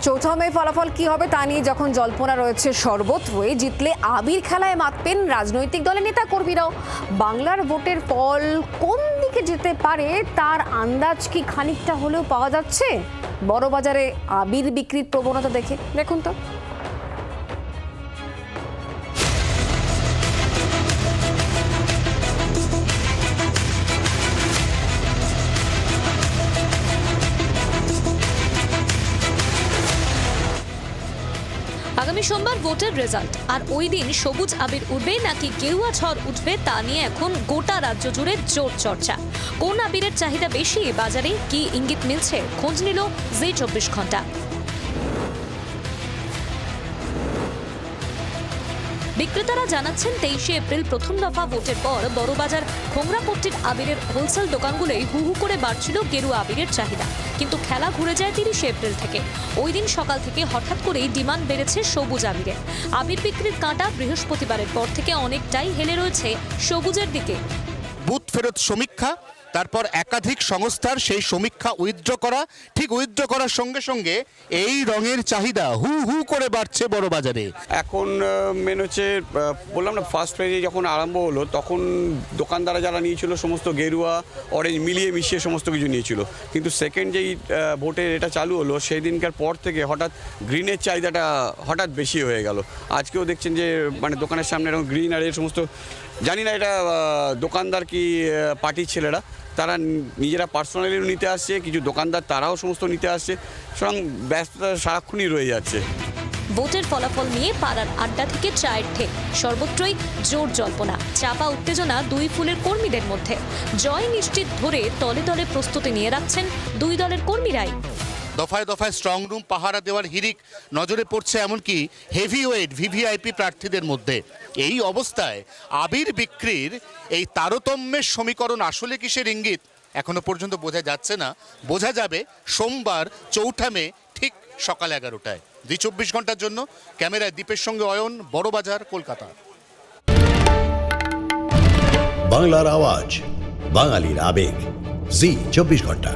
চৌঠা মে ফলাফল কি হবে তা নিয়ে যখন জল্পনা রয়েছে সর্বত্রই, জিতলে আবির খেলায় মাতবেন রাজনৈতিক দলের নেতা কর্মীরাও। বাংলার ভোটের ফল কোন দিকে যেতে পারে তার আন্দাজ কি খানিকটা হলেও পাওয়া যাচ্ছে বড় বাজারে আবির বিক্রির প্রবণতা দেখে? দেখুন তো। আগামী সোমবার ভোটের রেজাল্ট, আর ওই দিন সবুজ আবির উঠবে নাকি গেরুয়া ঝড় উঠবে তা নিয়ে এখন গোটা রাজ্য জুড়ে জোর চর্চা। কোন আবিরের চাহিদা বেশি, বাজারে কি ইঙ্গিত মিলছে, খোঁজ নিল জি 24 ঘন্টা। বিক্রেতারা জানাচ্ছেন 23শে এপ্রিল প্রথম দফা ভোটের পর বড়বাজার খোংরাপট্টির আবিরের হোলসেল দোকানগুলোই হু হু করে বাড়ছিল গেরুয়া আবিরের চাহিদা। কিন্তু খেলা ঘুরে যায় 30শে এপ্রিল থেকে। ওই দিন সকাল থেকে হঠাৎ করেই ডিমান্ড বেড়েছে সবুজ আবিরের। আবির বিক্রির কাঁটা বৃহস্পতিবারের পর থেকে অনেকটাই হেলে রয়েছে সবুজের দিকে। বুথ ফেরত সমীক্ষা, তারপর একাধিক সংস্থার সেই সমীক্ষা উইথড্র করা, ঠিক উইথড্র করার সঙ্গে সঙ্গে এই রঙের চাহিদা হু হু করে বাড়ছে বড় বাজারে। এখন মেন হচ্ছে বললাম না, ফার্স্ট ফেজে যখন আরম্ভ হলো তখন দোকানদাররা যারা নিয়েছিল সমস্ত গেরুয়া অরেঞ্জ মিলিয়ে মিশিয়ে সমস্ত কিছু নিয়েছিল, কিন্তু সেকেন্ড যেই ভোটের এটা চালু হলো সেই দিনকার পর থেকে হঠাৎ গ্রিনের চাহিদাটা হঠাৎ বেশি হয়ে গেল। আজকেও দেখছেন যে মানে দোকানের সামনে এরকম গ্রিন আর এই সমস্ত, জানি না এটা দোকানদার কি পার্টির ছেলেরা তারা নিজেরা পার্সোনালি নিতে আসছে, কিছু দোকানদার তারাও সমস্ত নিতে আসছে, সুতরাং ব্যস্ততা সারাক্ষণই রয়ে যাচ্ছে। ভোটের ফলাফল নিয়ে পাড়ার আড্ডা থেকে চায়ের ঠেক, সর্বত্রই জোর জল্পনা, চাপা উত্তেজনা দুই ফুলের কর্মীদের মধ্যে। জয় নিশ্চিত ধরে তলে তলে প্রস্তুতি নিয়ে রাখছেন দুই দলের কর্মীরাই। দফায় দফায় স্ট্রং রুম পাহারা দেওয়ার হিড়িক নজরে পড়ছে এমনকি হেভিওয়েট ভিভিআইপি প্রার্থীদের মধ্যে। এই অবস্থায় আবির বিক্রির এই তারতম্যের সমীকরণ আসলে কিসের ইঙ্গিত এখনো পর্যন্ত বোঝা যাচ্ছে না। বোঝা যাবে সোমবার চৌঠা মে ঠিক সকাল 11টায়। জি 24 ঘন্টার জন্য ক্যামেরায় দীপের সঙ্গে অয়ন, বড়বাজার, কলকাতা। বাংলার আওয়াজ, বাঙালির আবেগ, জি 24 ঘন্টা।